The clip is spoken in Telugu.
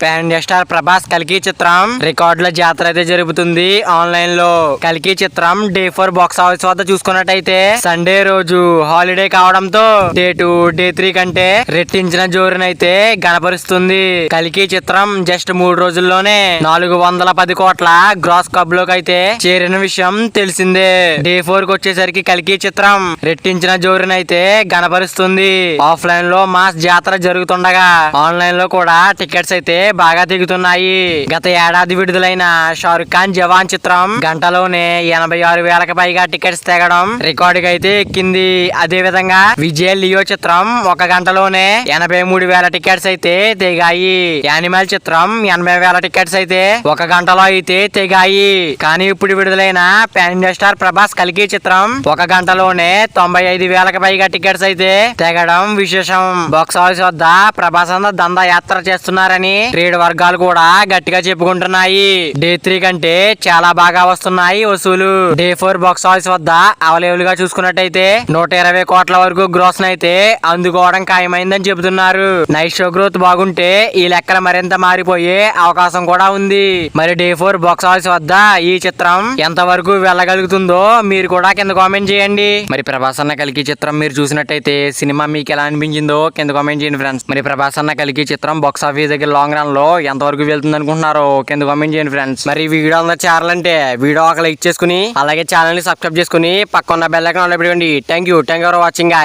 పాన్ ఇండియా స్టార్ ప్రభాస్ కల్కి చిత్రం రికార్డుల జాతర అయితే జరుగుతుంది ఆన్లైన్ లో. కల్కి చిత్రం డే 4 బాక్స్ ఆఫీస్ వద్ద చూసుకున్నట్టయితే సండే రోజు హాలిడే కావడంతో డే 2 డే 3 కంటే రెట్టించిన జోరునైతే గణపరుస్తుంది. కల్కి చిత్రం జస్ట్ 3 రోజుల్లోనే 410 కోట్ల గ్రాస్ క్లబ్ లోకి అయితే చేరిన విషయం తెలిసిందే. డే 4 కి వచ్చేసరికి కల్కి చిత్రం రెట్టించిన జోరునైతే గణపరుస్తుంది. ఆఫ్లైన్ లో మాస్ జాతర జరుగుతుండగా ఆన్లైన్ లో కూడా టికెట్స్ అయితే బాగా దిగుతున్నాయి. గత ఏడాది విడుదలైన షారుఖ్ ఖాన్ జవాన్ చిత్రం గంటలోనే 86,000కి పైగా టికెట్స్ తెగడం రికార్డుకి అయితే ఎక్కింది. అదే విధంగా విజయ్ లియో చిత్రం ఒక గంటలోనే 83,000 టికెట్స్ అయితే తెగాయి. యానిమల్ చిత్రం 80,000 టికెట్స్ అయితే ఒక గంటలో అయితే తెగాయి. కానీ ఇప్పుడు విడుదలైన పాన్ ఇండియా స్టార్ ప్రభాస్ కల్కి చిత్రం ఒక గంటలోనే 95,000కి పైగా టికెట్స్ అయితే తెగడం విశేషం. బాక్స్ ఆఫీస్ వద్ద ప్రభాస్ దందా యాత్ర చేస్తున్నారని ట్రేడ్ వర్గాలు కూడా గట్టిగా చెప్పుకుంటున్నాయి. డే 3 కంటే చాలా బాగా వస్తున్నాయి వసూలు. డే 4 బాక్స్ ఆఫీస్ వద్ద అవైలబుల్ గా చూసుకున్నట్టయితే 120 కోట్ల వరకు గ్రోస్ అయితే అందుకోవడం ఖాయమైందని చెబుతున్నారు. నైట్ షో గ్రోత్ బాగుంటే ఈ లెక్కలు మరింత మారిపోయే అవకాశం కూడా ఉంది. మరి డే 4 బాక్స్ ఆఫీస్ వద్ద ఈ చిత్రం ఎంత వరకు వెళ్ళగలుగుతుందో మీరు కూడా కింద కామెంట్ చేయండి. మరి ప్రభాస్ అన్న కల్కి చిత్రం మీరు చూసినట్టయితే సినిమా మీకు ఎలా అనిపించిందో కింద కామెంట్ చేయండి ఫ్రెండ్స్. మరి ప్రభాస్ అన్న కల్కి చిత్రం బాక్స్ ఆఫీస్ దగ్గర లాంగ్ రన్ లో ఎంత వరకు వెళ్తుంది అనుకుంటున్నారో కింద కామెంట్ చేయండి ఫ్రెండ్స్. మరి వీడియో అందరూ చేరాలంటే వీడియో ఒక లైక్ చేసుకుని అలాగే ఛానల్ ని సబ్స్క్రైబ్ చేసుకుని పక్కన బెల్ ఐకాన్ ఆన్ లో పెట్టుకోండి. Thank you for watching.